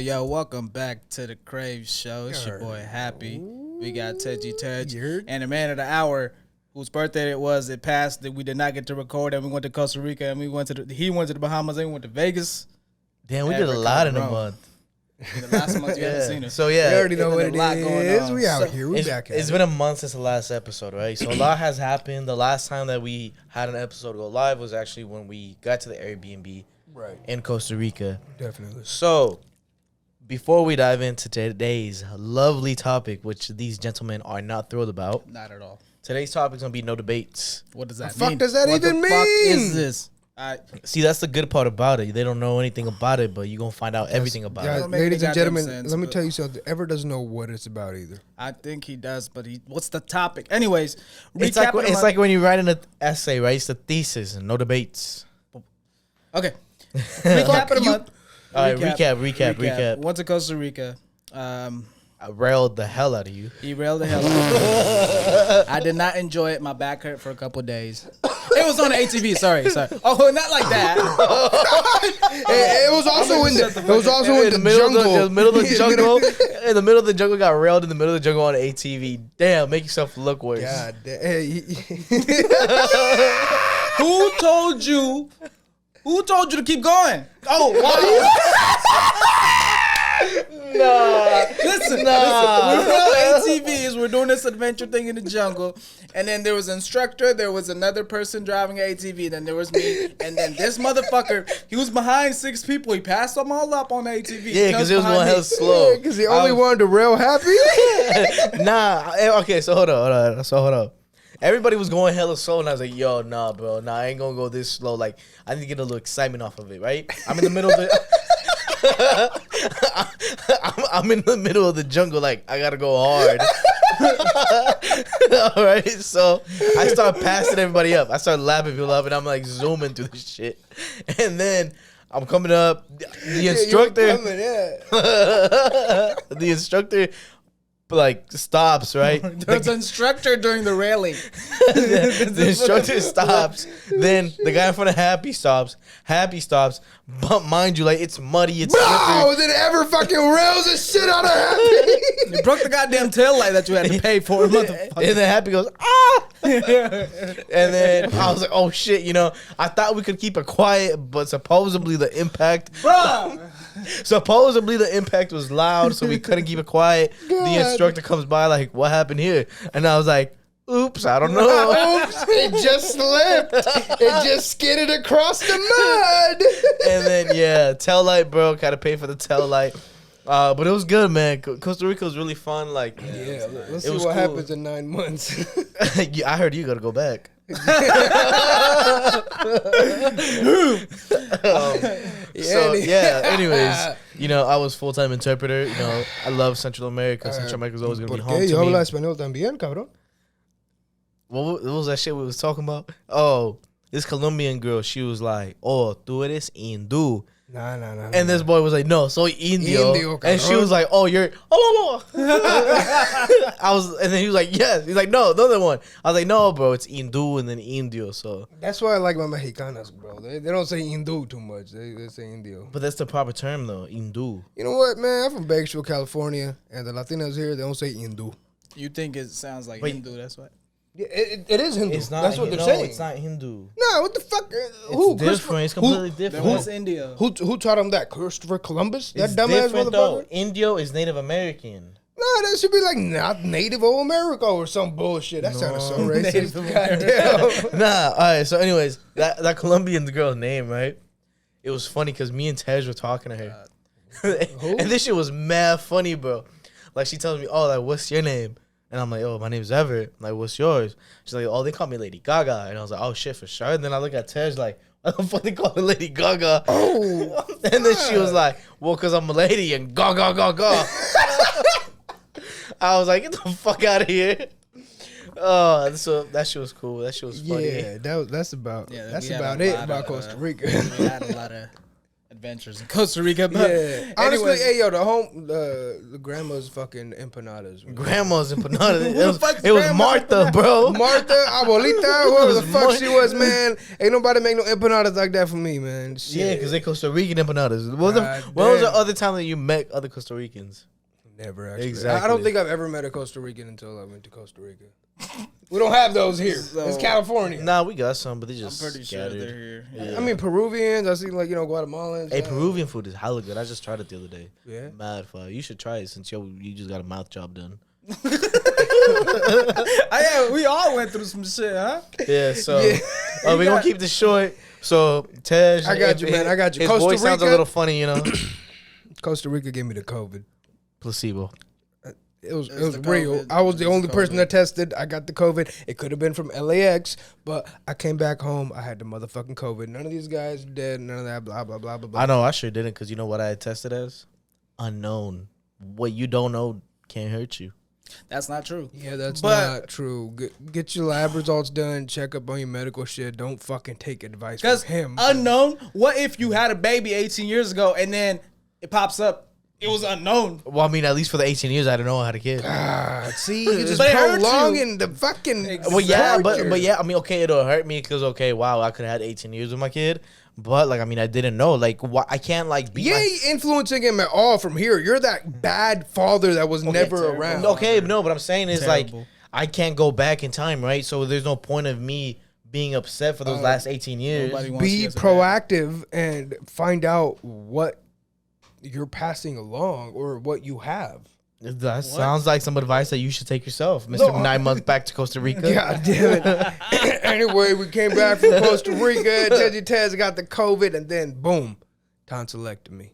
Yo, welcome back to the Craves Show. It's your boy Happy. We got Tedgy Tej and the man of the hour whose birthday it was. It passed that we did not get to record, and we went to Costa Rica, and he went to the Bahamas, and we went to Vegas. Damn, we did a lot in a month. In the last month you haven't seen us. So yeah, we already know what it is. We out here. We back at it. It's been a month since the last episode, right? So a lot has happened. The last time that we had an episode go live was actually when we got to the Airbnb in Costa Rica. Definitely. So before we dive into today's lovely topic, which these gentlemen are not thrilled about. Not at all. Today's topic is going to be no debates. What does that mean? What does that even mean? What the fuck is this? See, that's the good part about it. They don't know anything about it, but you're going to find out everything about it. Ladies and gentlemen, let me tell you something. Ever doesn't know what it's about either. I think he does, but what's the topic? Anyways, it's like when you write an essay, right? It's the thesis and no debates. Okay. Recap of the month. All right, recap. Went to Costa Rica. I railed the hell out of you. He railed the hell out of me. I did not enjoy it. My back hurt for a couple of days. It was on the ATV. Sorry. Oh, not like that. It was also in the jungle. In the middle of the jungle, got railed in the middle of the jungle on the ATV. Damn, make yourself look worse. God damn. Who told you to keep going? Oh, wow. Listen. We're on ATVs. We're doing this adventure thing in the jungle, and then there was an instructor. There was another person driving an ATV. Then there was me, and then this motherfucker. He was behind 6 people. He passed them all up on the ATV. Yeah, because it was going hell slow. Because he only wanted to rail Happy. Okay. So hold on. Everybody was going hella slow, and I was like, yo, nah, bro. Nah, I ain't going to go this slow. Like, I need to get a little excitement off of it, right? I'm in the middle of the... I'm in the middle of the jungle, like, I got to go hard. All right, so I start passing everybody up. I start lapping people up, and I'm, like, zooming through this shit. And then I'm coming up. The instructor... the instructor... like stops, right? There's an instructor during the railing. The instructor stops. Then the guy in front of Happy stops. But mind you, like it's muddy. It's no, then ever fucking rails the shit out of Happy. You broke the goddamn tail light that you had to pay for, motherfucker. And then Happy goes, ah. And then I was like, oh shit, I thought we could keep it quiet, but supposedly the impact, was loud, so we couldn't keep it quiet. God. The instructor comes by like, what happened here? And I was like, oops, I don't know. Oops, it just slipped. It just skidded across the mud. And then, tail light broke. Had to pay for the tail light. But it was good, man. Costa Rica was really fun. Like, let's see what happens in 9 months. I heard you got to go back. Anyways, I was full-time interpreter. I love Central America. Central America is always going to be home to me. Yo habla español también, cabrón. What was that shit we was talking about? Oh, this Colombian girl, she was like, oh, tú eres hindú. Nah. And this boy was like, no, soy indio. And she was like, oh, you're... And then he was like, yes. He's like, no, the other one. I was like, no, bro, it's hindú and then indio, so... That's why I like my Mexicanas, bro. They don't say hindú too much. They say indio. But that's the proper term, though, hindú. You know what, man? I'm from Bakersfield, California, and the Latinos here, they don't say hindú. You think it sounds like Hindu, that's why? Yeah, it is Hindu. It's not, that's what they're saying. It's not Hindu. No, what the fuck? It's different. It's completely different. What's India? Who taught him that? Christopher Columbus? It's that dumbass motherfucker? Though. Indio is Native American. No, that should be like not Native of America or some bullshit. That sounded so racist. Goddamn. Nah, all right. So anyways, that Colombian girl's name, right? It was funny because me and Tej were talking to her. And this shit was mad funny, bro. Like, she tells me, oh, like, what's your name? And I'm like, oh, my name's Everett. I'm like, what's yours? She's like, oh, they call me Lady Gaga. And I was like, oh, shit, for sure. And then I look at Tej like, what the fuck they call me Lady Gaga? Oh. And then she was like, well, because I'm a lady and Gaga, Gaga. I was like, get the fuck out of here. Oh, so that shit was cool. That shit was funny. Yeah, that's about it about Costa Rica. We had a lot of adventures in Costa Rica. But honestly, hey yo, the grandma's fucking empanadas. Man. Grandma's empanadas. It was Martha, bro. Martha, abuelita, whoever the fuck she was, man. Ain't nobody make no empanadas like that for me, man. Shit. Yeah, because they Costa Rican empanadas. When was the other time that you met other Costa Ricans? Never actually. Exactly. I don't think I've ever met a Costa Rican until I went to Costa Rica. We don't have those here. It's California. Nah, we got some, but they just I'm pretty sure they're here. Yeah. I mean, Peruvians. I see Guatemalans. Hey, Peruvian food is hella good. I just tried it the other day. Yeah. Mad fire. You should try it since you just got a mouth job done. We all went through some shit, huh? Yeah, so we're going to keep this short. So, Tej. I got you, man. I got you. His Costa voice sounds a Rica. little funny, you know. Costa Rica gave me the COVID. Placebo. It was the real. COVID. I was the It was only the person COVID. that tested. I got the COVID. It could have been from LAX, but I came back home. I had the motherfucking COVID. None of these guys dead. None of that. Blah blah blah blah blah. I know I sure didn't because you know what I had tested as? Unknown. What you don't know can't hurt you. That's not true. Yeah, that's But- not true. Get your lab results done. Check up on your medical shit. Don't fucking take advice Because from him. unknown, what if you had a baby 18 years ago and then it pops up? It was unknown. Well, I mean, at least for the 18 years, I didn't know I had a kid. God, see, you just But it hurts prolonging the fucking. Well, yeah, torture. but yeah, I mean, okay, it'll hurt me because, okay, wow, I could have had 18 years with my kid. But, like, I mean, I didn't know. Like, I can't, like, be You ain't influencing him at all from here. You're that bad father that was never terrible. around. Okay, no, but I'm saying is, Terrible. like, I can't go back in time, right? So there's no point of me being upset for those last 18 years. Nobody wants you Be as a dad. proactive and find out what you're passing along or what you have. That sounds like some advice that you should take yourself, Mr. 9 months back to Costa Rica. God damn it. Anyway, we came back from Costa Rica. Tez got the COVID, and then boom, tonsillectomy.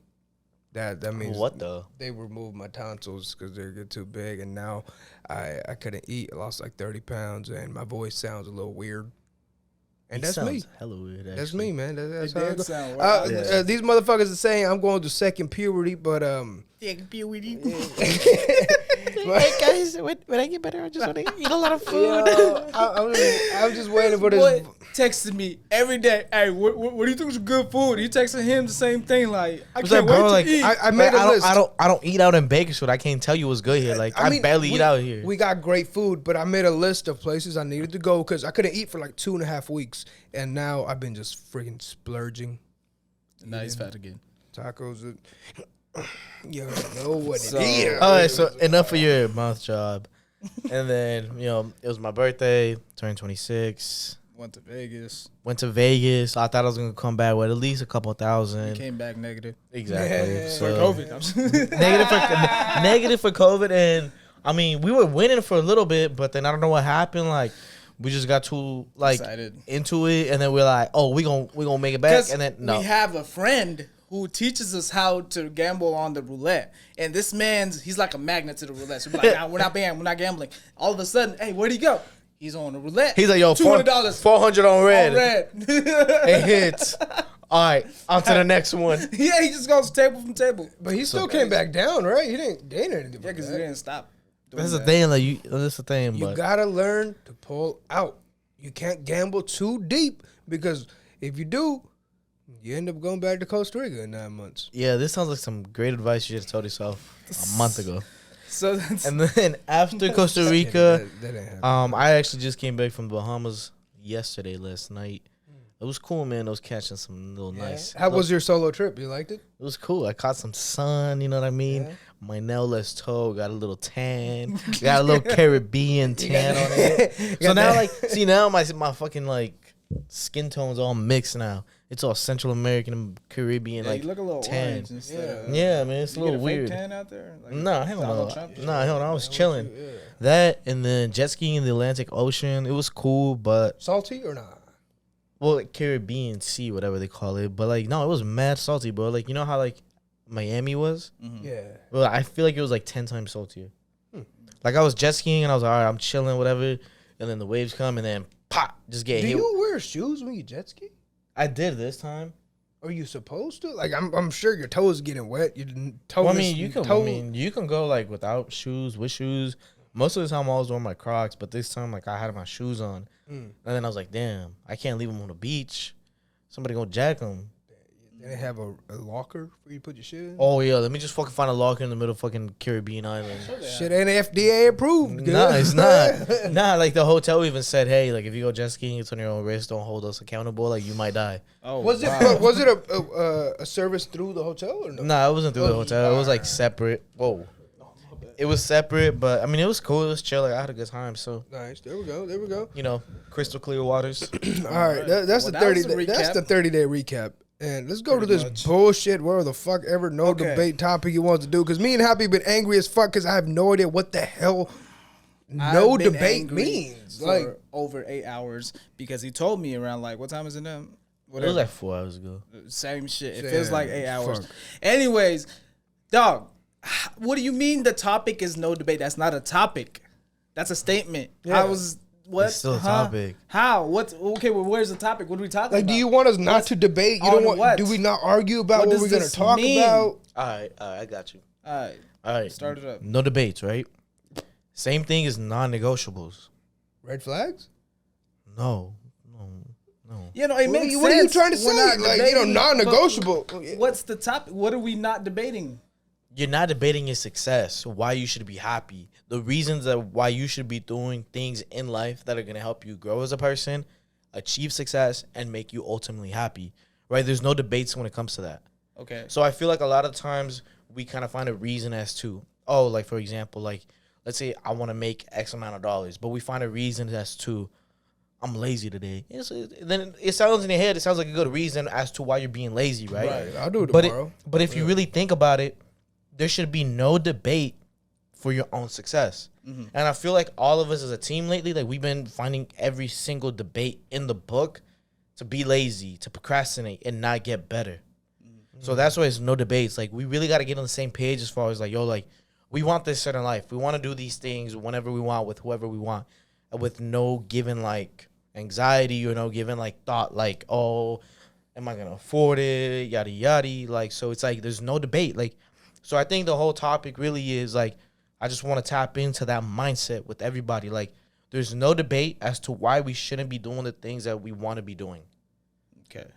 That means What the? they removed my tonsils because they get too big, and now I couldn't eat. I lost like 30 pounds, and my voice sounds a little weird. And that's me. Hella weird. Actually. That's me, man. That's It how it did goes. sound weird. Yeah. These motherfuckers are saying I'm going to second puberty, but Hey guys, when I get better, I just want to eat a lot of food. I'm just waiting for Boy this. texted me every day. Hey, what do you think is good food? He texting him the same thing. Like, I What's can't up, bro? wait Like, to eat. I made a list. I don't eat out in Bakersfield. I can't tell you what's good here. Like I barely eat out here. We got great food, but I made a list of places I needed to go because I couldn't eat for like 2.5 weeks, and now I've been just freaking splurging. Now he's fat again. Tacos. You know what So- it is. All right, so enough of your mouth job. And then, it was my birthday, turned 26. Went to Vegas. Went to Vegas. I thought I was going to come back with at least a couple thousand. Came back negative. Exactly. Yeah. So, For COVID. negative for COVID. And, I mean, we were winning for a little bit, but then I don't know what happened. Like, we just got too, like, Excited. into it. And then we're like, oh, we gonna make it back. And then, no. We have a friend who teaches us how to gamble on the roulette. And this he's like a magnet to the roulette. So we're like, nah, we're not gambling. All of a sudden, hey, where'd he go? He's on the roulette. He's like, yo, $200. 400 on red. On red. It hits. All right, on to the next one. Yeah, he just goes table from table. But he still came back down, right? He didn't gain anything. Yeah, because he didn't stop. doing That's the that. thing. Like, that's the thing. You But gotta learn to pull out. You can't gamble too deep because if you do, you end up going back to Costa Rica in 9 months. yeah, this sounds like some great advice you should have told yourself a month ago. So that's, And then after Costa Rica, That ain't happening. I actually just came back from the Bahamas last night. It was cool, man. I was catching some little nice. How was your solo trip? You liked it? It was cool. I caught some sun. You know what I mean? Yeah. My nailless toe got a little tan. Got a little Caribbean tan on it. So now, like, see now my fucking like skin tone's all mixed now. It's all Central American and Caribbean, yeah, like you look a little tan. orange instead of, Yeah, man, it's a you little get a fake weird. tan out there? Like No, hell Donald no. Trump? No, hell no. I was chilling. That and then jet skiing in the Atlantic Ocean. It was cool, but Salty or not? well, like Caribbean Sea, whatever they call it. But like, no, it was mad salty, bro. Like, you know how like Miami was? Yeah. Well, I feel like it was like 10 times saltier. Like I was jet skiing and I was like, all right, I'm chilling, whatever. And then the waves come and then pop, just get Do hit. you wear shoes when you jet ski? I did this time. Are you supposed to? Like, I'm sure your toes getting wet. Your toes. Well, I mean, you can go like without shoes, with shoes. Most of the time, I was wearing my Crocs, but this time, like, I had my shoes on, and then I was like, "Damn, I can't leave them on the beach. Somebody gonna jack them." And they have a locker for you to put your shit in? Oh, yeah. Let me just fucking find a locker in the middle of fucking Caribbean island. Shit ain't FDA approved. Good. Nah, it's not. Nah, like the hotel even said, hey, like if you go jet skiing, it's on your own risk. Don't hold us accountable. Like you might die. Oh, was it a service through the hotel or no? Nah, it wasn't through the hotel. It was like separate. Whoa. It was separate, but I mean, it was cool. It was chill. Like I had a good time. So nice. There we go. You know, crystal clear waters. All right, that's the 30. That's the 30-day recap. And let's go to this bullshit, whatever the fuck ever, debate topic you want to do. Because me and Happy been angry as fuck because I have no idea what the hell no debate means. Like over 8 hours because he told me around like, what time is it now? Whatever. It was like 4 hours ago. Same shit. It feels like 8 hours. Fuck. Anyways, dog, what do you mean the topic is no debate? That's not a topic. That's a statement. Yeah. What? It's still a topic. How? What's okay? Well, where's the topic? What are we talking about? Do you want us not to debate? You don't want? What? Do we not argue about what we're going to talk about? All right, I got you. All right. Start it up. No debates, right? Same thing as non-negotiables. Red flags? No. You know, it makes sense. What are you trying to say? Like, non-negotiable. What's the topic? What are we not debating? You're not debating your success, why you should be happy, the reasons that why you should be doing things in life that are going to help you grow as a person, achieve success, and make you ultimately happy, right? There's no debates when it comes to that. Okay. So I feel like a lot of times we kind of find a reason as to, like, for example, like, let's say I want to make X amount of dollars, but we find a reason as to, I'm lazy today. Then it sounds in your head, it sounds like a good reason as to why you're being lazy, right? Right. I'll do it tomorrow. But if you really think about it, there should be no debate for your own success. Mm-hmm. And I feel like all of us as a team lately, like we've been finding every single debate in the book to be lazy, to procrastinate, and not get better. Mm-hmm. So that's why it's no debates. Like we really got to get on the same page as far as like, like we want this certain life. We want to do these things whenever we want with whoever we want, with no given like anxiety or no given like thought like, oh, am I going to afford it? Yada, yada. Like, so it's like there's no debate. Like, so I think the whole topic really is like, I just want to tap into that mindset with everybody. Like, there's no debate as to why we shouldn't be doing the things that we want to be doing. Okay.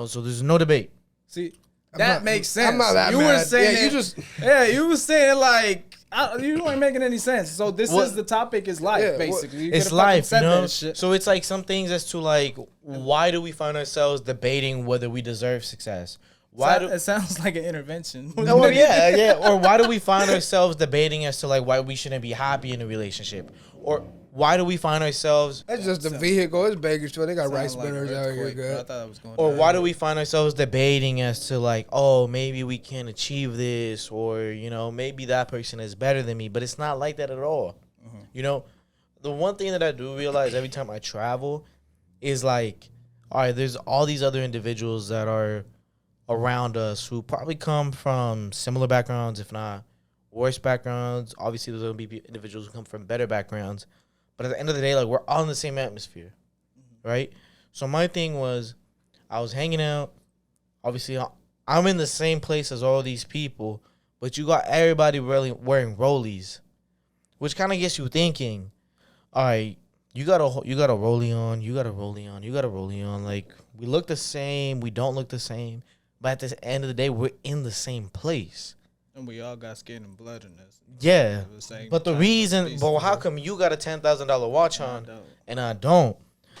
So there's no debate. See, that makes sense. I'm not that you mad. Were saying, you were saying like, you weren't making any sense. So this is the topic is life, basically. It's life, So it's like some things as to like, why do we find ourselves debating whether we deserve success? It sounds like an intervention. No, yeah. Or why do we find ourselves debating as to like why we shouldn't be happy in a relationship? Or why do we find ourselves? That's just the vehicle. It's Baker's too. They got rice spinners out here. Good. I thought it was going. Or why do we find ourselves debating as to like, oh, maybe we can't achieve this, or maybe that person is better than me, but it's not like that at all. Mm-hmm. The one thing that I do realize every time I travel is like, all right, there's all these other individuals that are around us who probably come from similar backgrounds, if not worse backgrounds. Obviously, there's going to be individuals who come from better backgrounds. But at the end of the day, like, we're all in the same atmosphere, right? So my thing was, I was hanging out. Obviously, I'm in the same place as all these people, but you got everybody really wearing rollies, which kind of gets you thinking, all right, you got a rollie on, you got a rollie on, you got a rollie on. Like, we look the same, we don't look the same. But at the end of the day, we're in the same place. And we all got skin and blood in this. Yeah. But the reason, how come you got a $10,000 watch on and I don't?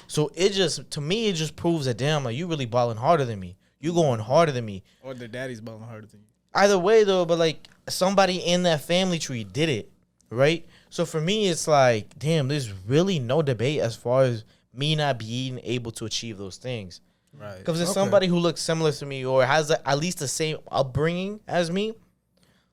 So to me, it just proves that, damn, like, you really balling harder than me. You going harder than me. Or the daddy's balling harder than you. Either way, though, but, like, somebody in that family tree did it, right? So for me, it's like, damn, there's really no debate as far as me not being able to achieve those things. Right. Because there's somebody who looks similar to me or has at least the same upbringing as me.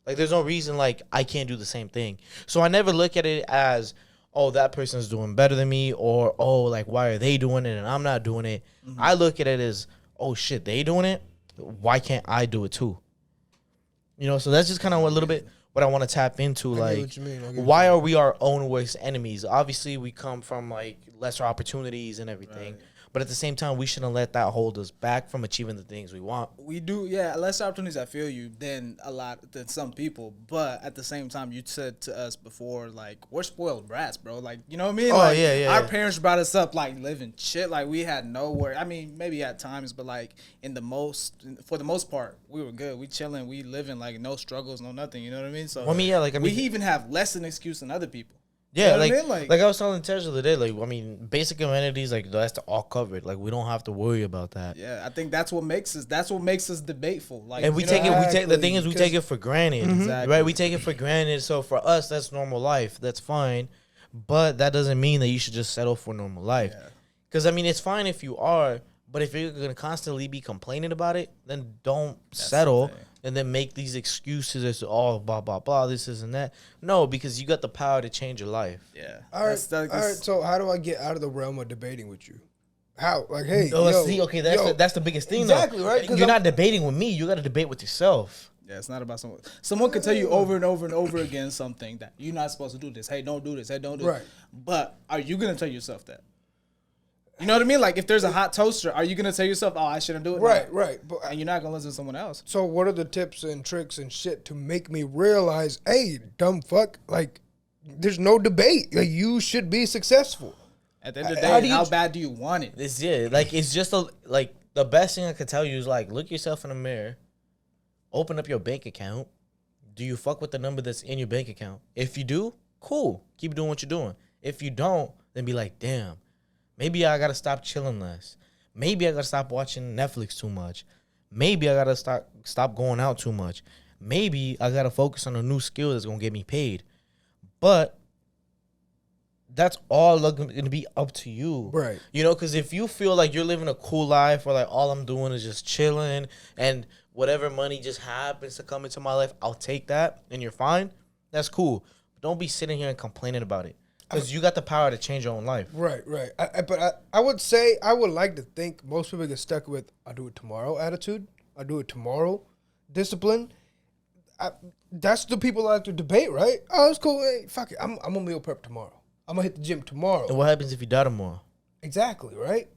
Like, there's no reason, like, I can't do the same thing. So I never look at it as, oh, that person's doing better than me, or, oh, like, why are they doing it and I'm not doing it? Mm-hmm. I look at it as, oh, shit, they doing it? Why can't I do it too? So that's just kind of a little bit what I want to tap into. Like, why are we our own worst enemies? Obviously, we come from, like, lesser opportunities and everything. Right. But at the same time, we shouldn't let that hold us back from achieving the things we want. We do, yeah, less opportunities, I feel you, than some people. But at the same time, you said to us before, like, we're spoiled brats, bro. Like, you know what I mean? Oh, like, yeah. Our parents brought us up, like, living shit. Like, we had nowhere. I mean, maybe at times, but, like, for the most part, we were good. We chilling. We living, like, no struggles, no nothing. You know what I mean? So, we even have less an excuse than other people. Yeah, you know like I was telling Tej the other day, like, I mean, basic amenities, like, that's all covered. Like, we don't have to worry about that. Yeah, I think that's what makes us debateful. Like, and we take it for granted. Exactly. Right? We take it for granted. So for us, that's normal life. That's fine. But that doesn't mean that you should just settle for normal life. Because, I mean, it's fine if you are, but if you're going to constantly be complaining about it, then don't settle. And then make these excuses as to, oh, blah, blah, blah, this and that. No, because you got the power to change your life. Yeah. All right, so how do I get out of the realm of debating with you? How? Like, hey, that's the biggest thing, exactly, though. Right? You're not debating with me. You got to debate with yourself. Yeah, it's not about someone. Someone could tell you over and over and over again something that you're not supposed to do this. Hey, don't do this. Hey, don't do this. But are you going to tell yourself that? You know what I mean? Like, if there's a hot toaster, are you going to tell yourself, oh, I shouldn't do it? Right. But, and you're not going to listen to someone else. So what are the tips and tricks and shit to make me realize, hey, dumb fuck, like, there's no debate. Like, you should be successful. At the end of the day, how bad do you want it? It's just the best thing I could tell you is, like, look yourself in the mirror, open up your bank account. Do you fuck with the number that's in your bank account? If you do, cool. Keep doing what you're doing. If you don't, then be like, damn. Maybe I got to stop chilling less. Maybe I got to stop watching Netflix too much. Maybe I got to stop going out too much. Maybe I got to focus on a new skill that's going to get me paid. But that's all going to be up to you. Right. You know, because if you feel like you're living a cool life or like all I'm doing is just chilling and whatever money just happens to come into my life, I'll take that and you're fine, that's cool. But don't be sitting here and complaining about it. Because you got the power to change your own life. Right. But I would say, I would like to think most people get stuck with, I'll do it tomorrow attitude. I'll do it tomorrow discipline. That's the people I like to debate, right? Oh, it's cool. Hey, fuck it. I'm going to meal prep tomorrow. I'm going to hit the gym tomorrow. And what happens if you die tomorrow? Exactly, right?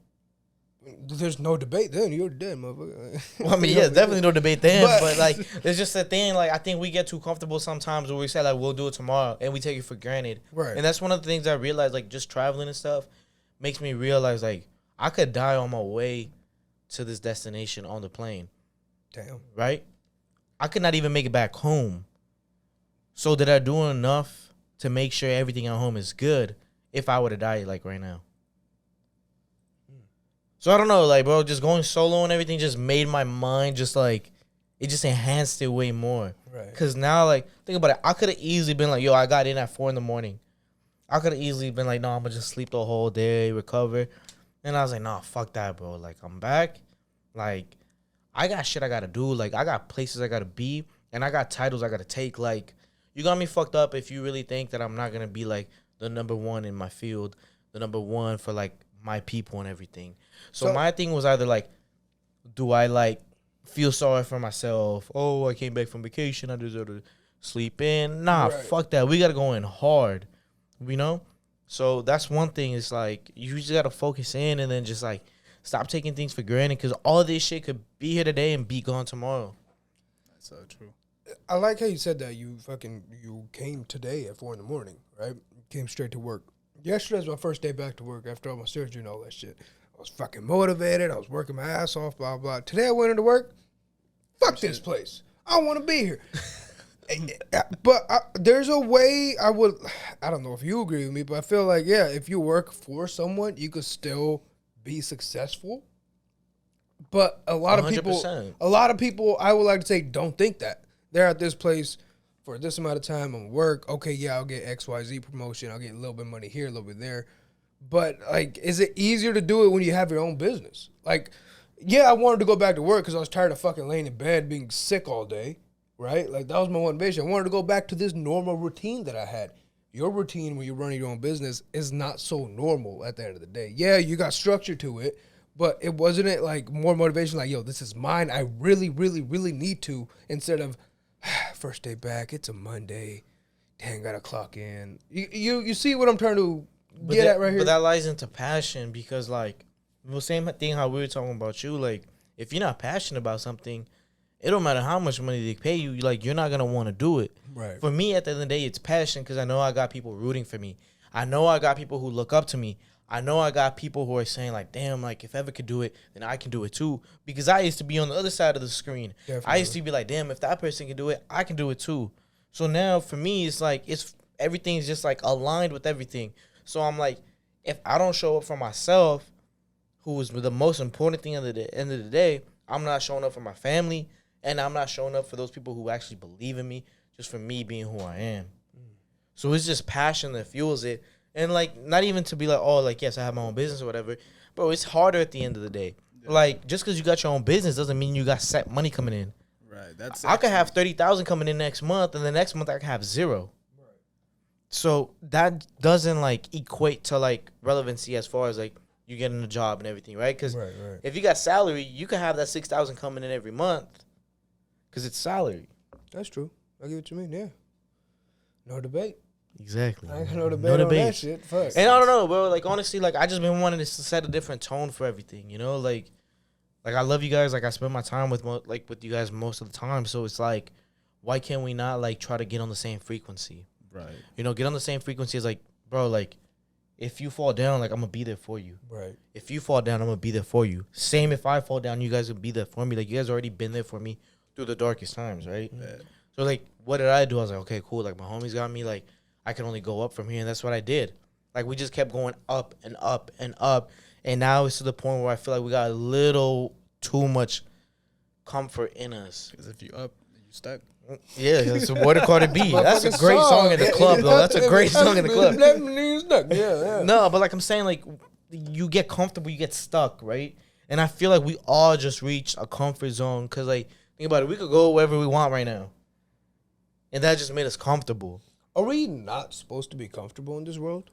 There's no debate then. You're dead, motherfucker. Well, I mean, yeah, definitely no debate then. But like, there's just a thing. Like, I think we get too comfortable sometimes where we say, like, we'll do it tomorrow. And we take it for granted. Right. And that's one of the things I realized, like, just traveling and stuff makes me realize, like, I could die on my way to this destination on the plane. Damn. Right? I could not even make it back home. So did I do enough to make sure everything at home is good if I were to die, like, right now? So I don't know, like, bro, just going solo and everything just made my mind just, like, it just enhanced it way more. Right. Because now, like, think about it. I could have easily been like, yo, I got in at 4 a.m. I could have easily been like, no, I'm going to just sleep the whole day, recover. And I was like, nah, fuck that, bro. Like, I'm back. Like, I got shit I got to do. Like, I got places I got to be. And I got titles I got to take. Like, you got me fucked up if you really think that I'm not going to be, like, the number one in my field. The number one for, like, my people and everything. So my thing was either like, do I like feel sorry for myself? Oh, I came back from vacation. I deserve to sleep in. Nah, fuck that. We got to go in hard, you know? So that's one thing. It's like, you just got to focus in and then just like stop taking things for granted because all this shit could be here today and be gone tomorrow. That's so true. I like how you said that you came today at 4 a.m, right? Came straight to work. Yesterday was my first day back to work after all my surgery and all that shit. I was fucking motivated. I was working my ass off, blah, blah. Today I went into work. Fuck this place. I don't want to be here. But there's a way I don't know if you agree with me, but I feel like, yeah, if you work for someone, you could still be successful. But a lot of people, I would like to say, don't think that. They're at this place for this amount of time on work. Okay, yeah, I'll get XYZ promotion. I'll get a little bit of money here, a little bit there. But, like, is it easier to do it when you have your own business? Like, yeah, I wanted to go back to work because I was tired of fucking laying in bed being sick all day, right? Like, that was my motivation. I wanted to go back to this normal routine that I had. Your routine when you're running your own business is not so normal at the end of the day. Yeah, you got structure to it, but wasn't it, like, more motivation? Like, yo, this is mine. I really, really, really need to, instead of, first day back, it's a Monday. Dang, gotta clock in. You see what I'm trying to get at right here? But that lies into passion because, like, the same thing how we were talking about you. Like, if you're not passionate about something, it don't matter how much money they pay you. Like, you're not gonna want to do it. Right. For me, at the end of the day, it's passion because I know I got people rooting for me. I know I got people who look up to me. I know I got people who are saying like, damn, like if Ever could do it, then I can do it too. Because I used to be on the other side of the screen. Definitely. I used to be like, damn, if that person can do it, I can do it too. So now for me, it's like everything's just like aligned with everything. So I'm like, if I don't show up for myself, who is the most important thing at the end of the day, I'm not showing up for my family, and I'm not showing up for those people who actually believe in me, just for me being who I am. So it's just passion that fuels it. And, like, not even to be like, oh, like, yes, I have my own business or whatever. Bro, it's harder at the end of the day. Yeah. Like, just because you got your own business doesn't mean you got set money coming in. Right. I could have 30,000 coming in next month, and the next month I could have 0. Right. So that doesn't, like, equate to, like, relevancy as far as, like, you getting a job and everything, right? Because if you got salary, you could have that 6,000 coming in every month because it's salary. That's true. I get what you mean, yeah. No debate. Exactly. I ain't got no debate on that shit. Fuck. And I don't know, bro. Like, honestly, like, I just been wanting to set a different tone for everything, you know? Like I love you guys. Like, I spend my time with you guys most of the time. So it's like, why can't we not, like, try to get on the same frequency? Right. You know, get on the same frequency as, like, bro, like, if you fall down, like, I'm going to be there for you. Right. If you fall down, I'm going to be there for you. Same if I fall down, you guys will be there for me. Like, you guys already been there for me through the darkest times, right? Yeah. So, like, what did I do? I was like, okay, cool. Like, my homies got me. Like, I can only go up from here, and that's what I did. Like, we just kept going up and up and up, and now it's to the point where I feel like we got a little too much comfort in us. Because if you up, you stuck. Yeah, that's what it called to be. That's a great song in the club, though. That's a great song in the club. Yeah. No, but like I'm saying, like, you get comfortable, you get stuck, right? And I feel like we all just reached a comfort zone because, like, think about it. We could go wherever we want right now, and that just made us comfortable. Are we not supposed to be comfortable in this world?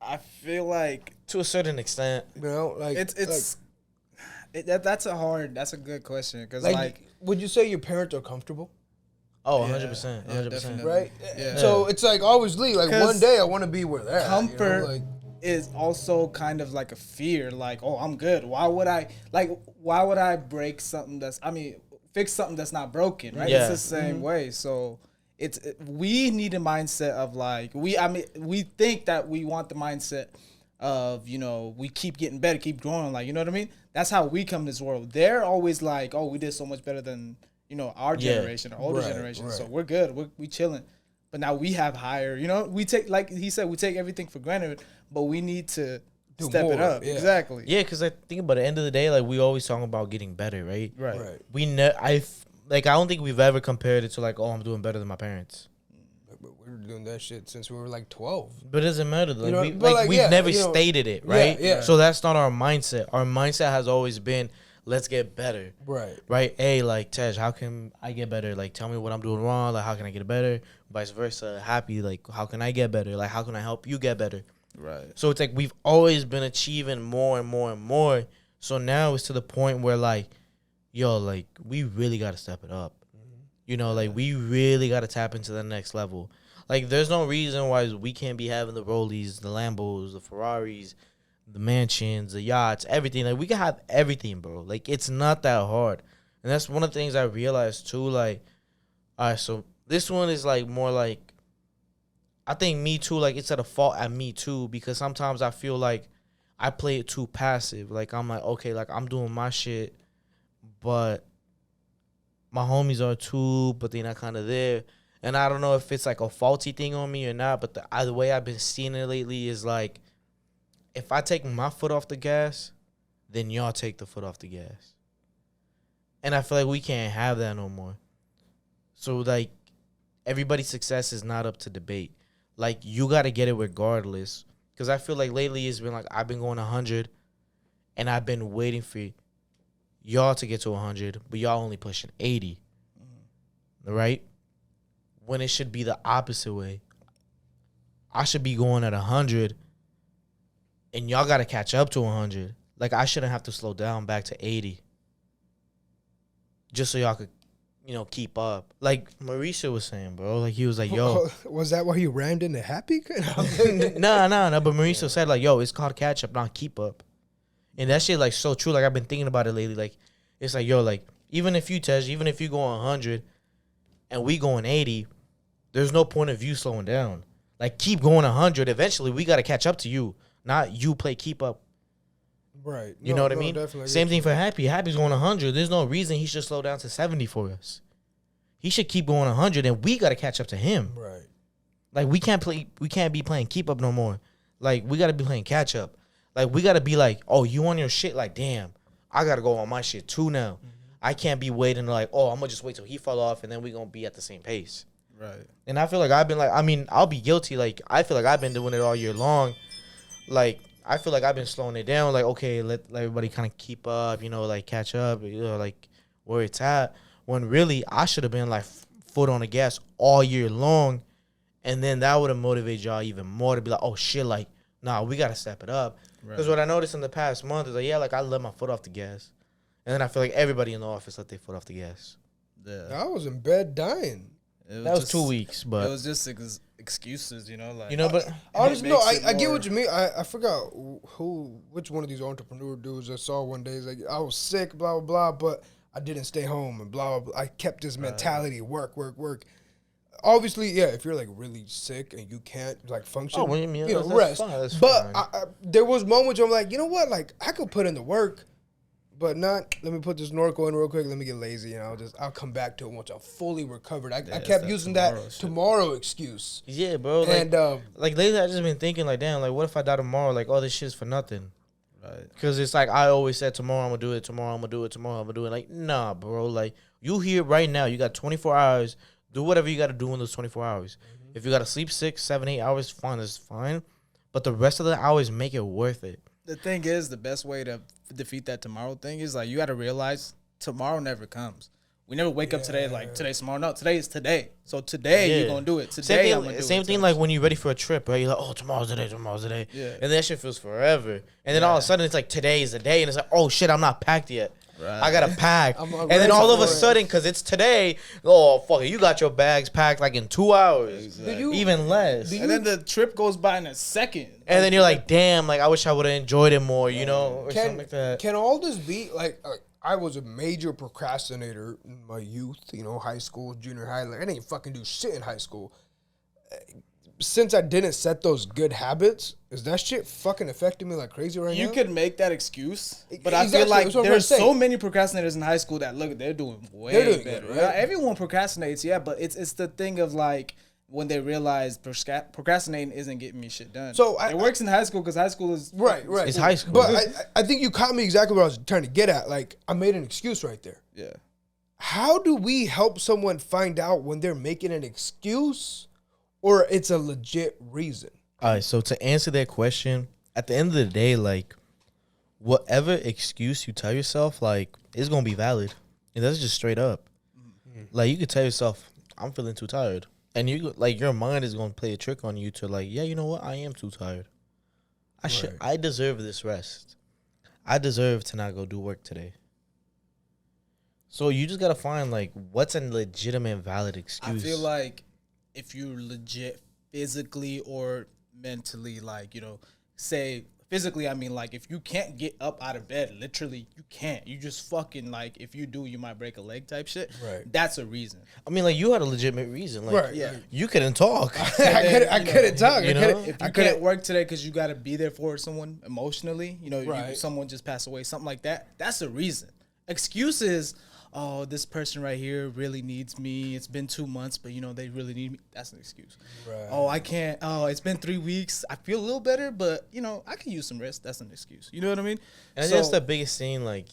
I feel like to a certain extent, you know, like that's a good question because like would you say your parents are comfortable? Oh, 100%, 100%, right? Yeah. So it's like obviously, like one day I want to be where they're comfort. You know, like, is also kind of like a fear, like, oh, I'm good. Why would I break something fix something that's not broken, right? Yeah. It's the same way. So we need a mindset of like, we think that we want the mindset of, you know, we keep getting better, keep growing, like, you know what I mean? That's how we come to this world. They're always like, oh, we did so much better than, you know, our generation, our older generation. Right. So we're good. We chilling. But now we have higher, you know, we take, like he said, we take everything for granted, but we need to step it up. Yeah. Exactly. Yeah, because I think about the end of the day, like, we always talk about getting better, right? Right. I don't think we've ever compared it to, like, oh, I'm doing better than my parents. But we were doing that shit since we were, like, 12. But it doesn't matter. Like, you know, we've never stated it, right? Yeah. So that's not our mindset. Our mindset has always been, let's get better. Right? Hey, like, Tej, how can I get better? Like, tell me what I'm doing wrong. Like, how can I get better? Vice versa. Happy, like, how can I get better? Like, how can I help you get better? Right. So it's like we've always been achieving more and more and more. So now it's to the point where, like, yo, like, we really got to step it up. Mm-hmm. You know, like, we really got to tap into the next level. Like, there's no reason why we can't be having the Rollies, the Lambos, the Ferraris, the mansions, the yachts, everything. Like, we can have everything, bro. Like, it's not that hard. And that's one of the things I realized, too. Like, all right, so this one is, like, more like, I think me, too, like, it's at a fault at me, too, because sometimes I feel like I play it too passive. Like, I'm like, okay, like, I'm doing my shit, but my homies are too, but they're not kind of there. And I don't know if it's, like, a faulty thing on me or not, but the way I've been seeing it lately is, like, if I take my foot off the gas, then y'all take the foot off the gas. And I feel like we can't have that no more. So, like, everybody's success is not up to debate. Like, you got to get it regardless. Because I feel like lately it's been like I've been going 100, and I've been waiting for y'all to get to 100, but y'all only pushing 80. Mm-hmm. Right? When it should be the opposite way. I should be going at 100, and y'all got to catch up to 100. Like, I shouldn't have to slow down back to 80. Just so y'all could, you know, keep up. Like Mauricio was saying, bro. Like, he was like, yo. Was that why you rammed into Happy? No. But Mauricio said, like, yo, it's called catch up, not keep up. And that shit, like, so true. Like, I've been thinking about it lately. Like, it's like, yo, like, even if you go 100 and we going 80, there's no point of you slowing down. Like, keep going 100. Eventually, we got to catch up to you. Not you play keep up. Right. You know what I mean? Definitely. Same thing for Happy. Happy's going 100. There's no reason he should slow down to 70 for us. He should keep going 100, and we got to catch up to him. Right. Like, we can't be playing keep up no more. Like, we got to be playing catch up. Like, we got to be like, oh, you on your shit? Like, damn, I got to go on my shit too now. Mm-hmm. I can't be waiting like, oh, I'm going to just wait till he fall off and then we going to be at the same pace. Right. And I feel like I've been like, I mean, I'll be guilty. Like, I feel like I've been doing it all year long. Like, I feel like I've been slowing it down. Like, okay, let everybody kind of keep up, you know, like catch up, you know, like where it's at. When really I should have been like foot on the gas all year long. And then that would have motivated y'all even more to be like, oh shit, like, nah, we got to step it up. Because what I noticed in the past month is like, yeah, like I let my foot off the gas. And then I feel like everybody in the office let their foot off the gas. Yeah. I was in bed dying. That was 2 weeks, but it was just excuses, you know, like, you know. But honestly, no, I get what you mean. I forgot which one of these entrepreneur dudes I saw one day. Is like, I was sick, blah blah blah, but I didn't stay home and blah blah blah. I kept this mentality, work. Obviously, yeah, if you're like really sick and you can't like function, rest. But there was moments where I'm like, you know what, like I could put in the work, but not. Let me put this snorkel in real quick. Let me get lazy, and I'll come back to it once I'm fully recovered. I kept using that tomorrow excuse. Yeah, bro. And like lately, I just been thinking like, damn, like what if I die tomorrow? Like all this shit's for nothing. Right. Because it's like I always said, tomorrow I'm gonna do it. Tomorrow I'm gonna do it. Tomorrow I'm gonna do it. Like, nah, bro. Like you here right now. You got 24 hours. Do whatever you got to do in those 24 hours. Mm-hmm. If you got to sleep 6, 7, 8 hours, fine, that's fine. But the rest of the hours, make it worth it. The thing is, the best way to defeat that tomorrow thing is, like, you got to realize tomorrow never comes. We never wake up today like, today's tomorrow. No, today is today. So today, you're going to do it. Today, I'm going to do it. Same thing like when you're ready for a trip, right? You're like, oh, tomorrow's the day. Yeah. And that shit feels forever. And then all of a sudden, it's like, today is the day. And it's like, oh, shit, I'm not packed yet. Right. I got to pack. And then all of a sudden, because it's today, oh, fuck it, you got your bags packed like in 2 hours. Exactly. Even less. And then the trip goes by in a second. And then you're like, damn, like I wish I would have enjoyed it more, you know, or something like that. Can all this be, like I was a major procrastinator in my youth, you know, high school, junior high. Like, I didn't fucking do shit in high school. Since I didn't set those good habits, is that shit fucking affecting me like crazy right now? You could make that excuse, but I feel like there's so many procrastinators in high school that look, they're doing better. Good, right? Everyone procrastinates, yeah, but it's the thing of like when they realize procrastinating isn't getting me shit done. So it works in high school because high school is right. It's high school, but I think you caught me exactly what I was trying to get at. Like I made an excuse right there. Yeah. How do we help someone find out when they're making an excuse? Or it's a legit reason. All right, so to answer that question, at the end of the day, like, whatever excuse you tell yourself, like, it's going to be valid. And that's just straight up. Mm-hmm. Like, you could tell yourself, I'm feeling too tired. And, you like, your mind is going to play a trick on you to, like, yeah, you know what? I am too tired. I deserve this rest. I deserve to not go do work today. So you just got to find, like, what's a legitimate, valid excuse. I feel like if you're legit physically or mentally, like, you know, say physically, I mean, like, if you can't get up out of bed, literally, you can't. You just fucking, like, if you do, you might break a leg type shit. Right. That's a reason. I mean, like, you had a legitimate reason. Like, right, yeah. You couldn't talk. I couldn't talk. You know? If you couldn't work today because you got to be there for someone emotionally, you know, someone just passed away, something like that, that's a reason. Excuses, oh, this person right here really needs me. It's been 2 months, but, you know, they really need me. That's an excuse. Right. Oh, I can't. Oh, it's been 3 weeks. I feel a little better, but, you know, I can use some rest. That's an excuse. You know what I mean? And I think that's the biggest thing. Like,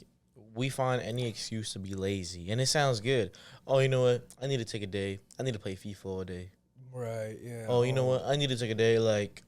we find any excuse to be lazy. And it sounds good. Oh, you know what? I need to take a day. I need to play FIFA all day. Right, yeah. Oh, you know what? I need to take a day. Like,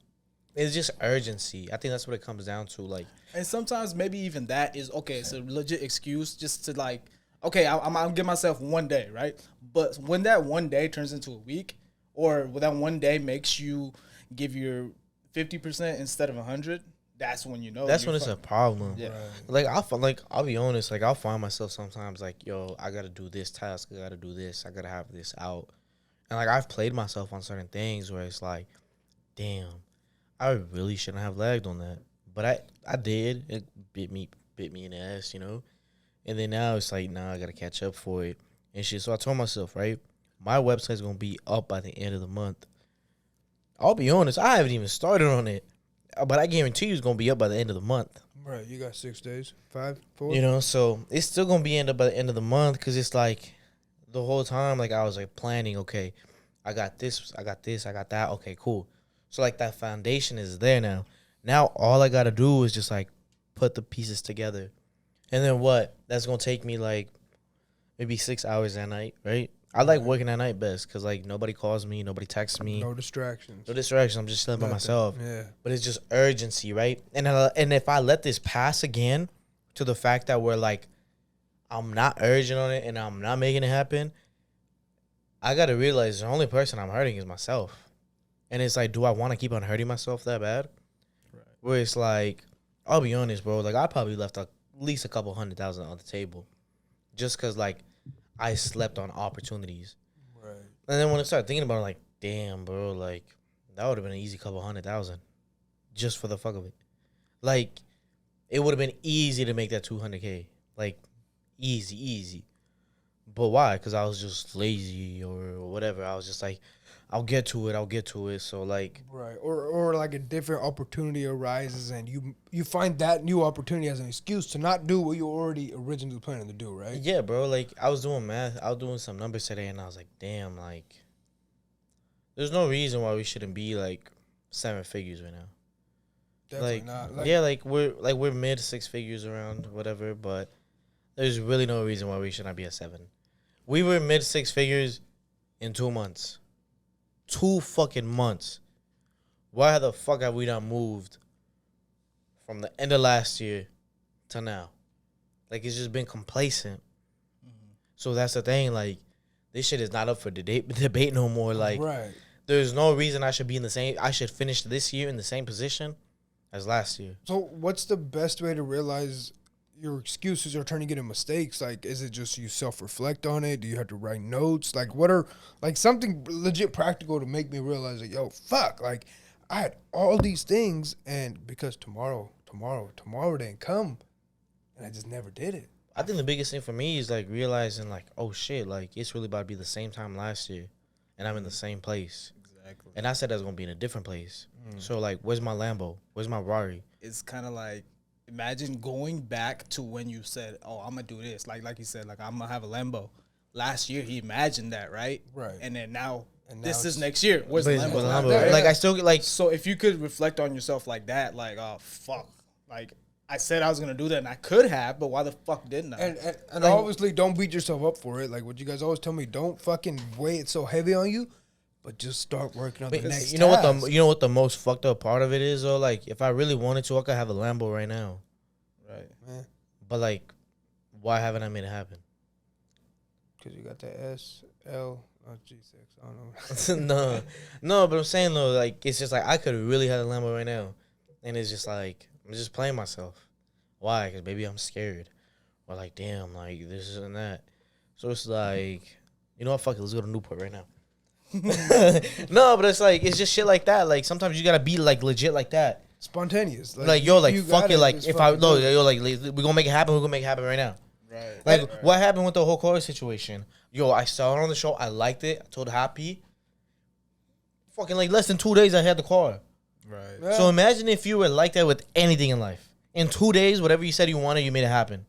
it's just urgency. I think that's what it comes down to. Like, and sometimes maybe even that is, okay, it's a legit excuse just to, like, okay, I'm going to give myself 1 day, right? But when that 1 day turns into a week, or when that 1 day makes you give your 50% instead of 100, that's when you know. That's when it's a problem. Yeah. Right. I'll be honest, like, I'll find myself sometimes like, yo, I got to do this task. I got to do this. I got to have this out. And, like, I've played myself on certain things where it's like, damn, I really shouldn't have lagged on that. But I did. It bit me in the ass, you know. And then now it's like, nah, I gotta catch up for it and shit. So I told myself, right, my website's gonna be up by the end of the month. I'll be honest, I haven't even started on it, but I guarantee you it's gonna be up by the end of the month. Right, you got 6 days, 5, 4. You know, so it's still gonna be end up by the end of the month because it's like the whole time, like I was like planning. Okay, I got this, I got that. Okay, cool. So like that foundation is there now. Now all I gotta do is just like put the pieces together, and then what? That's gonna take me like maybe 6 hours at night, right? I like working at night best because like nobody calls me, nobody texts me, no distractions. I'm just chilling by myself. Yeah, but it's just urgency, right? And if I let this pass again, to the fact that we're like, I'm not urgent on it and I'm not making it happen, I gotta realize the only person I'm hurting is myself. And it's like, do I want to keep on hurting myself that bad? Right. Where it's like, I'll be honest, bro. Like I probably left at least a couple $100,000 on the table, just because like I slept on opportunities. Right. And then when I started thinking about it, like, damn, bro, like that would have been an easy couple $100,000, just for the fuck of it. Like it would have been easy to make that $200K, like easy. But why? Because I was just lazy or whatever. I was just like, I'll get to it. So like, right, or like a different opportunity arises and you find that new opportunity as an excuse to not do what you already originally planning to do, right? Yeah, bro. Like I was doing math, I was doing some numbers today, and I was like, damn, like, there's no reason why we shouldn't be like 7 figures right now. Definitely like, not. Like, yeah, we're mid 6 figures around whatever, but there's really no reason why we should not be at 7. We were mid 6 figures in 2 months. 2 fucking months. Why the fuck have we not moved from the end of last year to now? Like, it's just been complacent. Mm-hmm. So that's the thing. Like, this shit is not up for debate no more. Like, right. There's no reason I should be in the same. I should finish this year in the same position as last year. So, what's the best way to realize your excuses are turning into mistakes? Like, is it just you self-reflect on it? Do you have to write notes? Like, what are, like, something legit practical to make me realize that, yo, fuck, like, I had all these things, and because tomorrow didn't come, and I just never did it. I think the biggest thing for me is, like, realizing, like, oh, shit, like, it's really about to be the same time last year, and I'm in the same place. Exactly. And I said I was going to be in a different place. So, like, where's my Lambo? Where's my Rari? It's kind of like, imagine going back to when you said, oh, I'm going to do this. Like you said, like, I'm going to have a Lambo. Last year, he imagined that, right? Right. And then now this is next year. Where's the Lambo? Like, I still, like... So, if you could reflect on yourself like that, like, oh, fuck. Like, I said I was going to do that, and I could have, but why the fuck didn't I? And like, obviously, don't beat yourself up for it. Like, what you guys always tell me, don't fucking weigh it so heavy on you. But just start working on the next you know what the most fucked up part of it is, though? Like, if I really wanted to, I could have a Lambo right now. Right. Yeah. But, like, why haven't I made it happen? Because you got the SL G6. I don't know. No, but I'm saying, though, like, it's just like I could really have a Lambo right now. And it's just like, I'm just playing myself. Why? Because maybe I'm scared. Or, like, damn, like, this and that. So it's like, you know what? Fuck it. Let's go to Newport right now. No, but it's like, it's just shit like that. Like, sometimes you gotta be like legit like that, spontaneous. Like yo, like fuck it. Like if I no, yo, like we gonna make it happen. We're gonna make it happen right now. Right. Like what happened with the whole car situation? Yo, I saw it on the show. I liked it. I told Happy. Fucking like less than 2 days, I had the car. Right. Yeah. So imagine if you were like that with anything in life. In 2 days, whatever you said you wanted, you made it happen.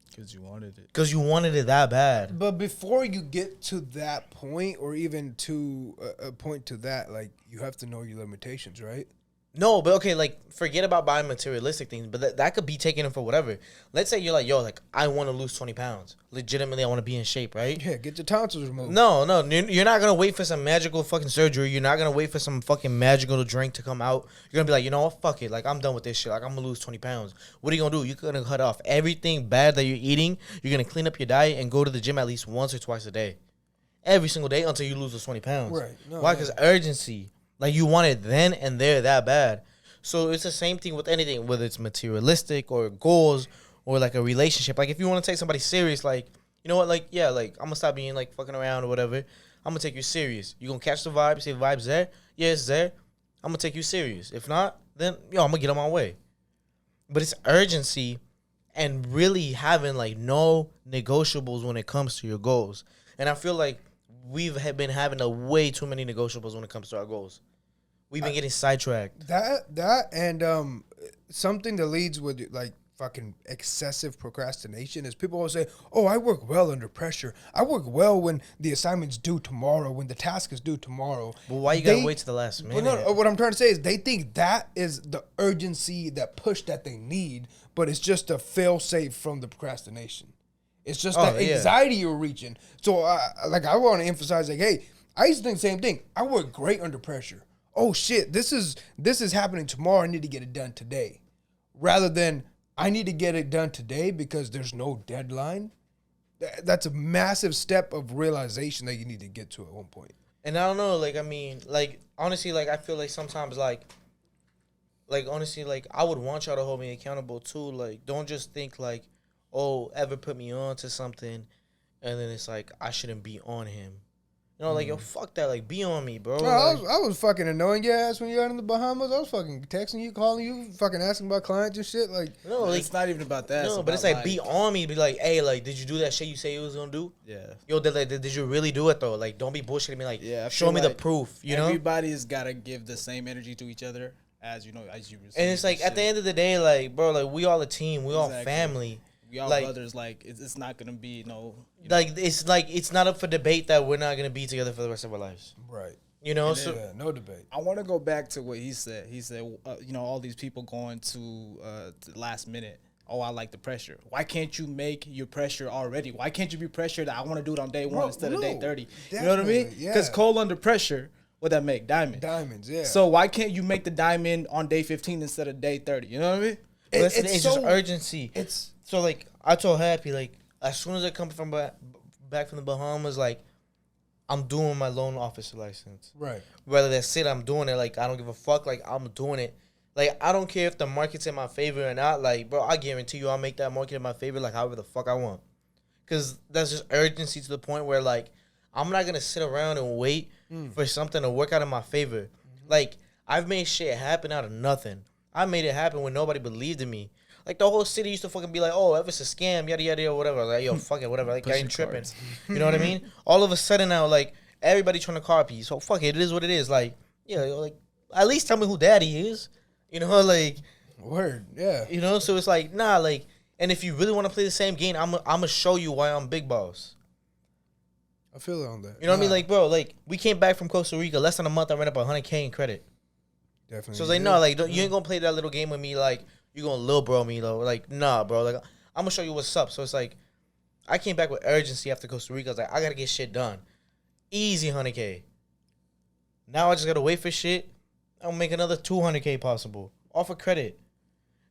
Because you wanted it. Because you wanted it that bad. But before you get to that point, or even to a point to that, like, you have to know your limitations, right? No, but okay, like, forget about buying materialistic things, but that could be taken in for whatever. Let's say you're like, yo, like, I want to lose 20 pounds. Legitimately, I want to be in shape, right? Yeah, get your tonsils removed. No, you're not going to wait for some magical fucking surgery. You're not going to wait for some fucking magical drink to come out. You're going to be like, you know what, fuck it. Like, I'm done with this shit. Like, I'm going to lose 20 pounds. What are you going to do? You're going to cut off everything bad that you're eating. You're going to clean up your diet and go to the gym at least once or twice a day. Every single day until you lose those 20 pounds. Right. No, why? Because urgency. Like, you want it then and there that bad. So it's the same thing with anything, whether it's materialistic or goals or like a relationship. Like if you want to take somebody serious, like, you know what, like, yeah, like I'm going to stop being like fucking around or whatever. I'm going to take you serious. You going to catch the vibe, say the vibe's there? Yeah, it's there. I'm going to take you serious. If not, then I'm gonna get on my way. But it's urgency and really having like no negotiables when it comes to your goals. And I feel like we've been having way too many negotiables when it comes to our goals. We've been getting sidetracked. That and something that leads with like fucking excessive procrastination is people always say, "Oh, I work well under pressure. I work well when the assignment's due tomorrow, when the task is due tomorrow." But why you gotta wait to the last minute? No, what I'm trying to say is they think that is the urgency, that push that they need, but it's just a fail-safe from the procrastination. It's just that anxiety you're reaching. So, I want to emphasize, like, hey, I used to think the same thing. I work great under pressure. Oh shit, this is happening tomorrow. I need to get it done today, rather than I need to get it done today because there's no deadline. That's a massive step of realization that you need to get to at one point. And I don't know, like, I mean, like, honestly, like, I feel like sometimes, like, honestly, like, I would want y'all to hold me accountable, too. Like, don't just think, like, oh, ever put me on to something, and then it's like, I shouldn't be on him. You know, like, yo, fuck that. Like, be on me, bro. No, like, I was fucking annoying your ass when you were out in the Bahamas. I was fucking texting you, calling you, fucking asking about clients and shit. Like, no, like, it's not even about that. No, but it's like, be on me. Be like, hey, like, did you do that shit you say you was gonna do? Yeah. Yo, did you really do it, though? Like, don't be bullshitting me. Like, show me the proof, you know? Everybody's got to give the same energy to each other as you receive. And it's like, at the end of the day, like, bro, like, we all a team. We all family. We all like, brothers. Like, it's not gonna be like, it's not up for debate that we're not gonna be together for the rest of our lives. Right. You know, no debate. I want to go back to what he said. He said, all these people going to the last minute. Oh, I like the pressure. Why can't you make your pressure already? Why can't you be pressured that I want to do it on day one instead of day 30? You know what I mean? Because coal under pressure, what that make? Diamond. Diamonds, yeah. So why can't you make the diamond on day 15 instead of day 30? You know what I mean? It's just urgency. So, like, I told Happy, like, as soon as I come from back from the Bahamas, like, I'm doing my loan officer license. Right. Whether that's it, I'm doing it. Like, I don't give a fuck. Like, I'm doing it. Like, I don't care if the market's in my favor or not. Like, bro, I guarantee you I'll make that market in my favor, like, however the fuck I want. Because that's just urgency to the point where, like, I'm not going to sit around and wait for something to work out in my favor. Mm-hmm. Like, I've made shit happen out of nothing. I made it happen when nobody believed in me. Like, the whole city used to fucking be like, oh, if it's a scam, yada, yada, yada, whatever. Like, yo, fuck it, whatever. Like, I ain't tripping. You know what I mean? All of a sudden now, like, everybody trying to copy. So, fuck it. It is what it is. Like, yeah, like, at least tell me who daddy is. You know, like. Word, yeah. You know, so it's like, nah, like, and if you really want to play the same game, I'm going to show you why I'm big boss. I feel it on that. You know what I mean? Like, bro, like, we came back from Costa Rica. Less than a month, I ran up $100K in credit. Definitely. So it's like, no, like, you ain't going to play that little game with me, like, you gonna little bro me though. Like, nah, bro. Like, I'm gonna show you what's up. So it's like, I came back with urgency after Costa Rica. I was like, I gotta get shit done. Easy 100K. Now I just gotta wait for shit. I'll make another 200K possible. Off of credit.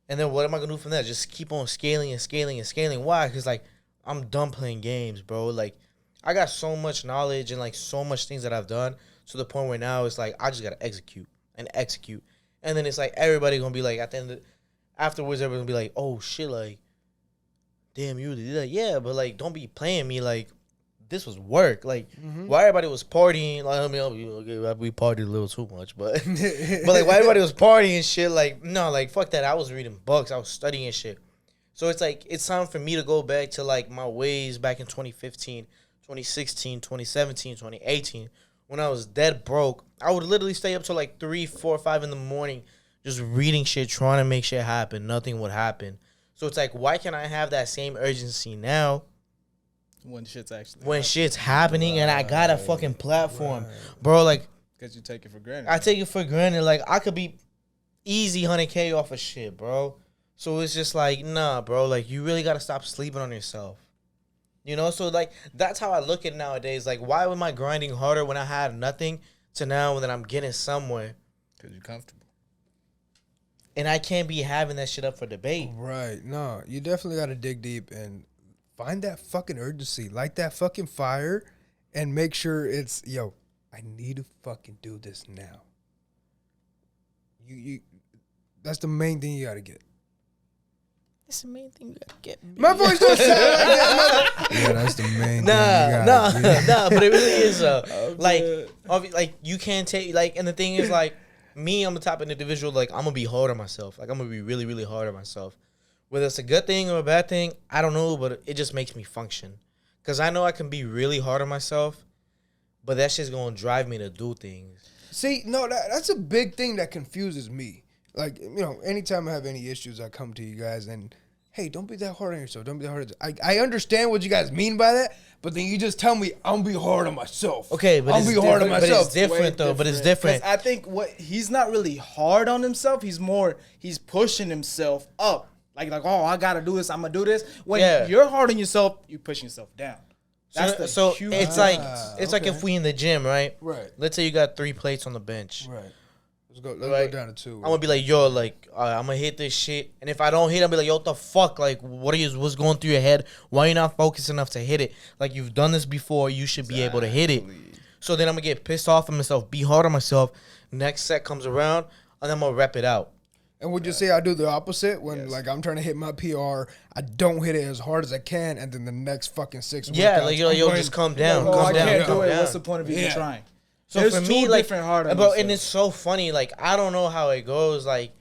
And then what am I gonna do from that? Just keep on scaling and scaling and scaling. Why? Because, like, I'm done playing games, bro. Like, I got so much knowledge and, like, so much things that I've done to the point where now it's like, I just gotta execute and execute. And then it's like, everybody gonna be like, at the end of afterwards, everyone's gonna be like, oh, shit, like, damn, you did that. Yeah, but, like, don't be playing me. Like, this was work. Like, while everybody was partying, like, I mean, we partied a little too much, but, but, like, while everybody was partying and shit, like, no, like, fuck that. I was reading books. I was studying shit. So it's like, it's time for me to go back to, like, my ways back in 2015, 2016, 2017, 2018, when I was dead broke. I would literally stay up till, like, 3, 4, 5 in the morning just reading shit, trying to make shit happen. Nothing would happen. So it's like, why can't I have that same urgency now? When shit's happening and I got a fucking platform. Bro, like. Because you take it for granted. I take it for granted. Like, I could be easy 100K off of shit, bro. So it's just like, nah, bro. Like, you really got to stop sleeping on yourself. You know? So, like, that's how I look at it nowadays. Like, why am I grinding harder when I had nothing to now when I'm getting somewhere? Because you're comfortable. And I can't be having that shit up for debate. Right. No, you definitely got to dig deep and find that fucking urgency. Light that fucking fire and make sure it's, yo, I need to fucking do this now. You that's the main thing you got to get. That's the main thing you got to get. My voice don't sound like that. Yeah, that's the main thing you gotta get. Nah, but it really is, like, you can't take, like, and the thing is, like, Me, I'm the type of individual, like, I'm going to be hard on myself. Like, I'm going to be really, really hard on myself. Whether it's a good thing or a bad thing, I don't know, but it just makes me function. Because I know I can be really hard on myself, but that shit's going to drive me to do things. See, no, that's a big thing that confuses me. Like, you know, anytime I have any issues, I come to you guys and, hey, don't be that hard on yourself. Don't be that hard. I understand what you guys mean by that, but then you just tell me I'm be hard on myself. Okay, but I'm be hard on myself. But it's different though. But it's different. I think he's not really hard on himself. He's pushing himself up. Like oh, I gotta do this. I'm gonna do this. When you're hard on yourself, you're pushing yourself down. That's so it's like like if we in the gym, right? Right. Let's say you got 3 plates on the bench. Right. Let's go down to 2. I'm gonna be like, yo, like, I'm gonna hit this shit, and if I don't hit, I'll be like, yo, what the fuck? Like, what's going through your head? Why are you not focused enough to hit it? Like, you've done this before, you should be able to hit it. So then I'm gonna get pissed off at myself, be hard on myself. Next set comes around, and I'm gonna rep it out. And would you say I do the opposite when like I'm trying to hit my PR, I don't hit it as hard as I can, and then the next fucking 6 workouts, like yo, just calm down. I can't do it. What's the point of even trying? So there's for me, like, bro, and it's so funny. Like, I don't know how it goes, like,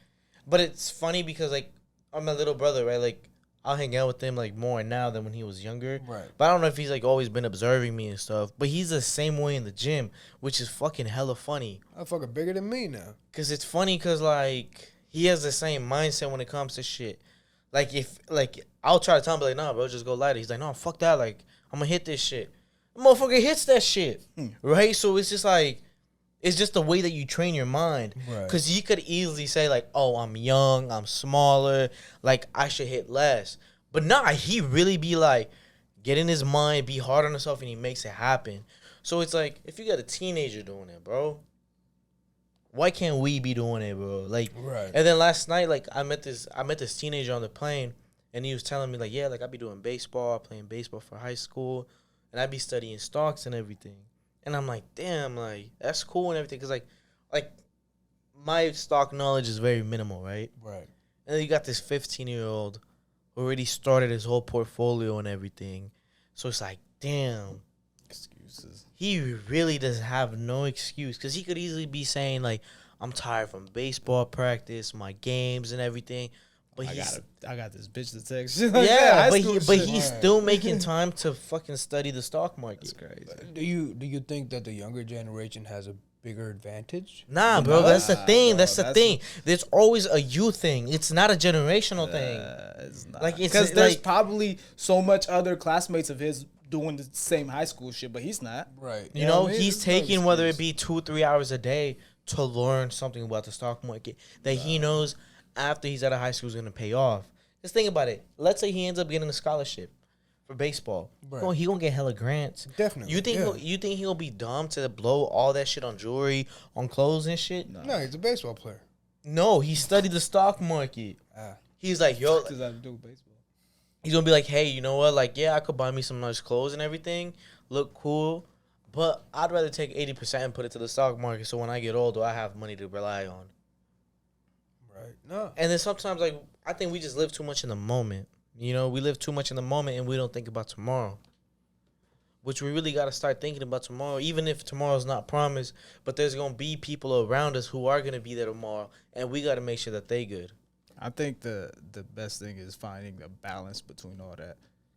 but it's funny because, like, I'm my little brother, right? Like, I'll hang out with him, like, more now than when he was younger. Right. But I don't know if he's, like, always been observing me and stuff. But he's the same way in the gym, which is fucking hella funny. I'm fucking bigger than me now. Because it's funny because, like, he has the same mindset when it comes to shit. Like, I'll try to tell him, like, nah, bro, just go lighter. He's like, no, fuck that. Like, I'm going to hit this shit. Motherfucker hits that shit, right? So it's just like, it's just the way that you train your mind. Because you could easily say like, oh, I'm young, I'm smaller, like I should hit less. But nah, he really be like, get in his mind, be hard on himself, and he makes it happen. So it's like, if you got a teenager doing it, bro, why can't we be doing it, bro? Like, and then last night, like I met this teenager on the plane, and he was telling me like, yeah, like I be doing baseball, playing baseball for high school. And I'd be studying stocks and everything. And I'm like, damn, like, that's cool and everything. Because, like my stock knowledge is very minimal, right? Right. And then you got this 15-year-old who already started his whole portfolio and everything. So it's like, damn. Excuses. He really does have no excuse. Because he could easily be saying, like, I'm tired from baseball practice, my games and everything. But I got this bitch to text. Yeah, but he's still making time to fucking study the stock market. That's crazy. Do you think that the younger generation has a bigger advantage? Nah, bro, that's the thing. That's the thing. There's always a youth thing. It's not a generational thing. It's not. Like, because there's probably so much other classmates of his doing the same high school shit, but he's not. Right. You know, he's taking whether it be 2-3 hours a day to learn something about the stock market that he knows after he's out of high school is going to pay off. Just think about it. Let's say he ends up getting a scholarship for baseball. Right. He gonna get hella grants. Definitely. You think he'll be dumb to blow all that shit on jewelry, on clothes and shit? No, he's a baseball player. No, he studied the stock market. He's like, yo, does that have to do with baseball? He's gonna be like, hey, you know what? Like, yeah, I could buy me some nice clothes and everything, look cool, but I'd rather take 80% and put it to the stock market so when I get older, I have money to rely on. Right. No. And then sometimes, like, I think we just live too much in the moment. You know, we live too much in the moment and we don't think about tomorrow. Which we really got to start thinking about tomorrow, even if tomorrow's not promised. But there's going to be people around us who are going to be there tomorrow. And we got to make sure that they good. I think the best thing is finding a balance between all that.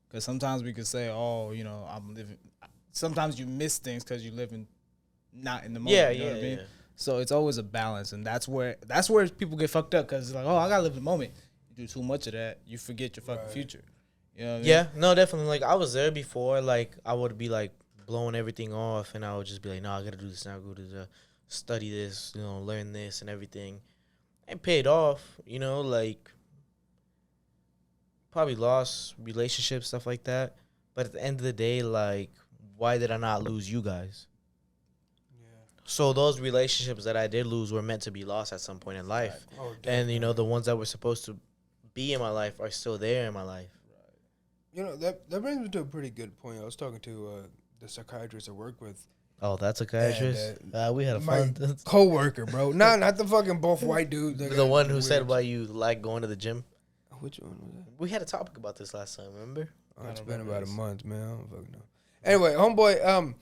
Because sometimes we could say, oh, you know, I'm living. Sometimes you miss things because you're living not in the moment. Yeah, you know what I mean? Yeah. So it's always a balance, and that's where people get fucked up because it's like, oh, I gotta live in the moment. You do too much of that, you forget your fucking future. You know what I mean? Yeah, no, definitely. Like I was there before. Like I would be like blowing everything off, and I would just be like, no, I gotta do this now. I go to study this, you know, learn this and everything. And paid off, you know, like probably lost relationships, stuff like that. But at the end of the day, like, why did I not lose you guys? So those relationships that I did lose were meant to be lost at some point in life. Right. Oh, and, you know, the ones that were supposed to be in my life are still there in my life. Right. You know, that brings me to a pretty good point. I was talking to the psychiatrist I work with. Oh, that psychiatrist? We had a fun... My co-worker, bro. Not the fucking buff white dude. The one who said why you like going to the gym? Which one was that? We had a topic about this last time, remember? Oh, it's been about a month, man. I don't fucking know. Anyway, homeboy,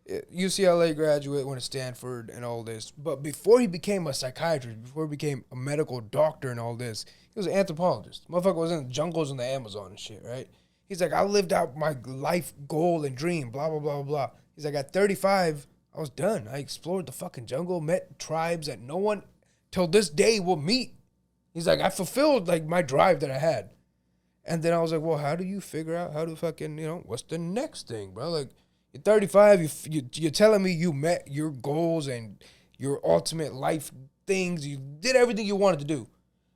UCLA graduate, went to Stanford and all this. But before he became a psychiatrist, before he became a medical doctor and all this, he was an anthropologist. Motherfucker was in the jungles in the Amazon and shit, right? He's like, I lived out my life goal and dream, blah, blah, blah, blah. He's like, at 35, I was done. I explored the fucking jungle, met tribes that no one till this day will meet. He's like, I fulfilled like my drive that I had. And then I was like, well, how do you figure out how to fucking, what's the next thing, bro? Like, you're 35, you're telling me you met your goals and your ultimate life things. You did everything you wanted to do.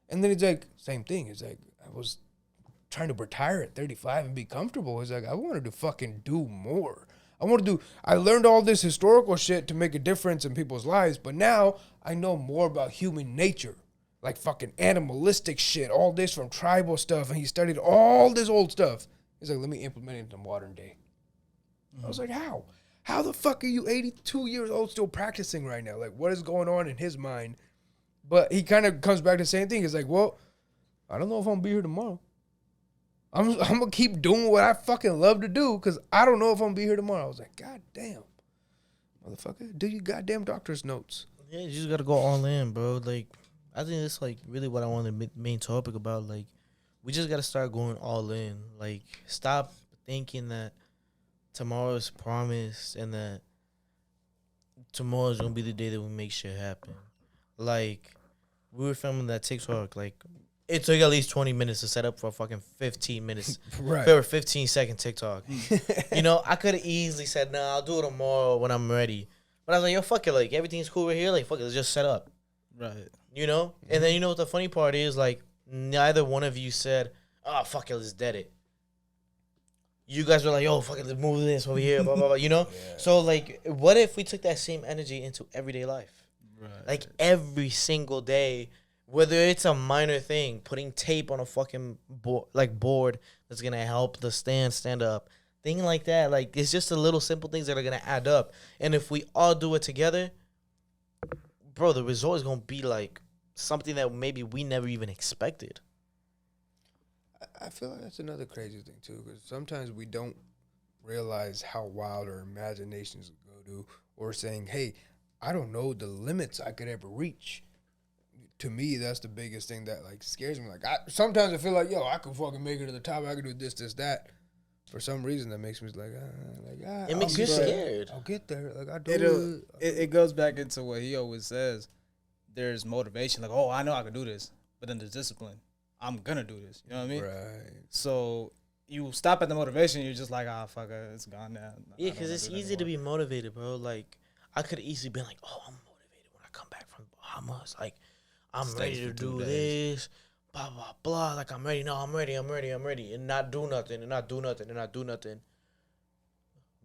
And then he's like, same thing. He's like, I was trying to retire at 35 and be comfortable. He's like, I wanted to fucking do more. I learned all this historical shit to make a difference in people's lives, but now I know more about human nature. Like fucking animalistic shit, all this from tribal stuff, and he studied all this old stuff. He's like, let me implement it into modern day. I was like, how? How the fuck are you 82 years old still practicing right now? Like, what is going on in his mind? But he kind of comes back to the same thing. He's like, well, I don't know if I'm going to be here tomorrow. I'm going to keep doing what I fucking love to do because I don't know if I'm going to be here tomorrow. I was like, God damn. Motherfucker, do your goddamn doctor's notes. Yeah, you just got to go all in, bro. Like, I think that's, like, really what I want the main topic about. Like, we just got to start going all in. Like, stop thinking that tomorrow is promised and that tomorrow is going to be the day that we make shit happen. Like, we were filming that TikTok. Like, it took at least 20 minutes to set up for a fucking 15 minutes. Right. For a 15-second TikTok. I could have easily said, nah, I'll do it tomorrow when I'm ready. But I was like, yo, fuck it. Like, everything's cool right here. Like, fuck it. Let's just set up. Right. And then what the funny part is, like, neither one of you said, oh, fuck it, let's dead it. You guys were like, yo, fuck it, let's move this over here, blah, blah, blah, Yeah. So, like, what if we took that same energy into everyday life? Right. Like, every single day, whether it's a minor thing, putting tape on a fucking board that's going to help the stand up, thing like that. Like, it's just the little simple things that are going to add up. And if we all do it together, bro, the result is going to be, like, something that maybe we never even expected. I feel like that's another crazy thing, too, because sometimes we don't realize how wild our imaginations go to, or saying, hey, I don't know the limits I could ever reach. To me, that's the biggest thing that, like, scares me. Like, sometimes I feel like, yo, I could fucking make it to the top. I could do this, that. For some reason, that makes me like, it makes you scared. I'll get there. Like, I do it goes back into what he always says. There's motivation. Like, oh, I know I can do this. But then there's discipline. I'm going to do this. You know what I mean? Right. So you stop at the motivation. You're just like, fuck it. It's gone now. Yeah, because it's easy to be motivated, bro. Like, I could have easily been like, oh, I'm motivated when I come back from the Bahamas. Like, I'm ready to do this, blah, blah, blah. Like, I'm ready. No, I'm ready. And not do nothing.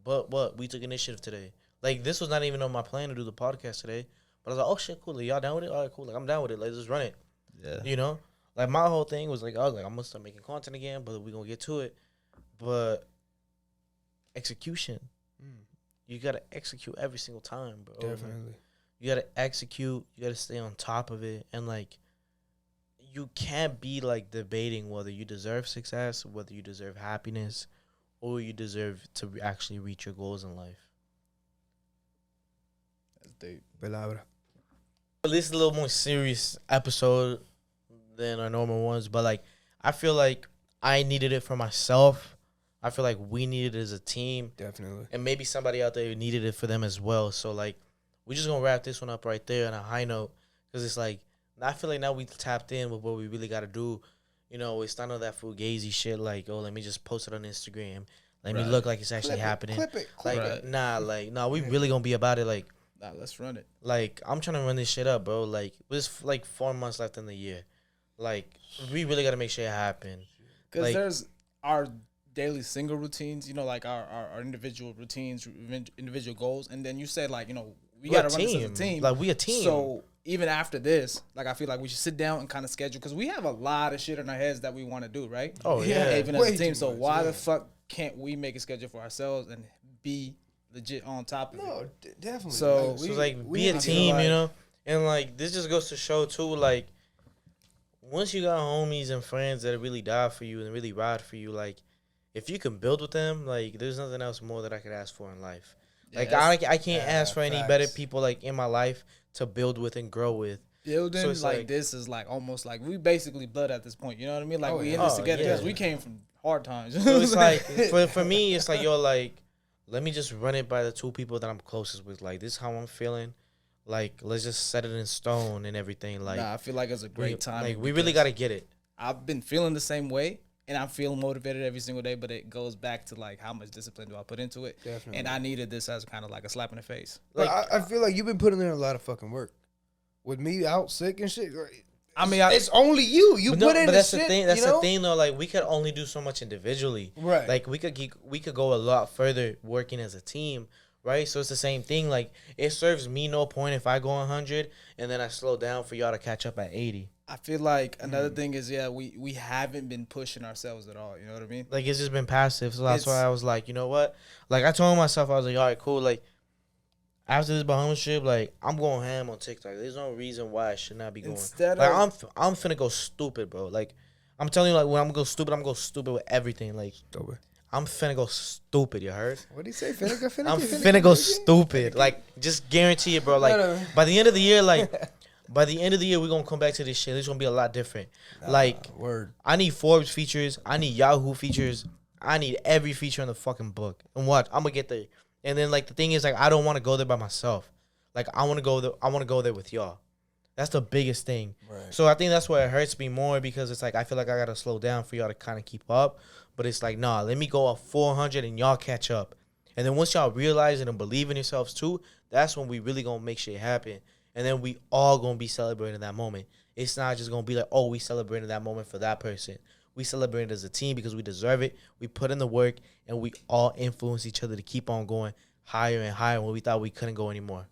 But what? We took initiative today. Like, this was not even on my plan to do the podcast today. But I was like, oh, shit, cool. Like, y'all down with it? All right, cool. Like, I'm down with it. Like, let's run it. Yeah. Like, my whole thing was, like, I was like, I'm going to start making content again, but we're going to get to it. But execution. You got to execute every single time, bro. Definitely. You got to execute. You got to stay on top of it. And, like, you can't be, like, debating whether you deserve success, whether you deserve happiness, or you deserve to actually reach your goals in life. That's deep. Palabra. This is a little more serious episode than our normal ones. But, like, I feel like I needed it for myself. I feel like we needed it as a team. Definitely. And maybe somebody out there needed it for them as well. So, like, we're just going to wrap this one up right there on a high note. Because it's like, I feel like now we tapped in with what we really got to do. It's none of that fugazi shit like, oh, let me just post it on Instagram. Let me look like it's actually happening. Clip it. Nah, we really going to be about it. Like, nah, let's run it. Like, I'm trying to run this shit up, bro. Like, there's, like, 4 months left in the year. Like, we really got to make shit happen. Because like, there's our daily single routines, like our individual routines, individual goals. And then you said, like, we got to run this as a team. Like, we a team. So even after this, like, I feel like we should sit down and kind of schedule. Because we have a lot of shit in our heads that we want to do, right? Oh, yeah. Even as a team. So why the fuck can't we make a schedule for ourselves and be legit on top of it? No, definitely. So, be a team, And, like, this just goes to show, too, like, once you got homies and friends that really die for you and really ride for you, like, if you can build with them, like, there's nothing else more that I could ask for in life. Like I can't ask for any better people like in my life to build with and grow with. Building so like this is like almost like we basically blood at this point. You know what I mean? Like we in this together because we came from hard times. So it's like for me, it's like yo, like let me just run it by the two people that I'm closest with. Like this is how I'm feeling. Like let's just set it in stone and everything. Like I feel like it's a great time. Like we really gotta get it. I've been feeling the same way. And I'm feeling motivated every single day, but it goes back to like how much discipline do I put into it? Definitely. And I needed this as kind of like a slap in the face. Like I feel like you've been putting in a lot of fucking work. With me out sick and shit. I mean, it's only you. You put in. But that's the shit, thing. That's the thing, though. Like we could only do so much individually. Right. Like we could go a lot further working as a team. Right. So it's the same thing. Like it serves me no point if I go 100 and then I slow down for y'all to catch up at 80. I feel like another thing is we haven't been pushing ourselves at all. You know what I mean? Like it's just been passive. So that's why I was like, you know what? Like I told myself, I was like, all right, cool. Like after this Bahamas trip, like I'm going ham on TikTok. There's no reason why I should not be going. I'm finna go stupid, bro. Like I'm telling you, like when I'm gonna go stupid with everything. Like stupid. I'm finna go stupid. You heard? What did he say? Finna I'm finna go stupid. Like just guarantee it, bro. Like by the end of the year, we're gonna come back to this shit. It's gonna be a lot different. Word. I need Forbes features. I need Yahoo features. I need every feature in the fucking book. And watch, I'm gonna get there. And then like the thing is like I don't want to go there by myself. Like I want to go there with y'all. That's the biggest thing. Right. So I think that's why it hurts me more because it's like I feel like I gotta slow down for y'all to kind of keep up. But it's like nah, let me go up 400 and y'all catch up. And then once y'all realize it and believe in yourselves too, that's when we really gonna make shit happen. And then we all gonna be celebrating that moment. It's not just gonna be like, oh, we celebrated that moment for that person. We celebrate as a team because we deserve it. We put in the work, and we all influence each other to keep on going higher and higher when we thought we couldn't go anymore.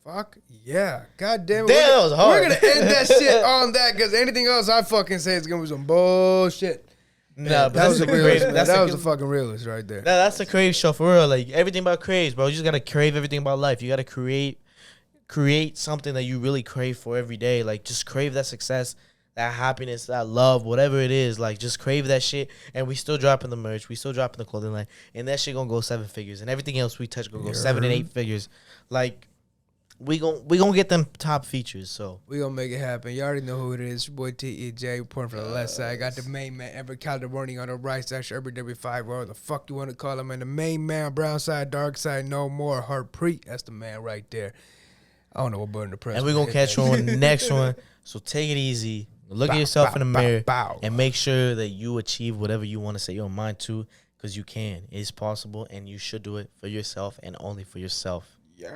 Fuck yeah. God damn it. Damn, that was hard. We're going to end that shit on that because anything else I fucking say is going to be some bullshit. Nah, but that was a realist. That was a fucking realist right there. That's the Crave Show for real. Like everything about craves, bro. You just got to crave everything about life. You got to create something that you really crave for every day. Like just crave that success, that happiness, that love, whatever it is. Like just crave that shit. And we still dropping the merch, we still dropping the clothing line, and that shit gonna go 7 figures, and everything else we touch gonna go 7 and 8 figures. Like we gonna get them top features. So we gonna make it happen. You already know who it is. Your boy TEJ reporting from the left side. Got the main man Everett Calderoni on the right side. Every W5, whatever the fuck you want to call him. And the main man, brown side, dark side, no more. Harpreet. That's the man right there. I don't know what button to press. And we're going to catch you on the next one. So take it easy. Look at yourself in the mirror and make sure that you achieve whatever you want to set your mind to because you can. It's possible, and you should do it for yourself and only for yourself. Yeah.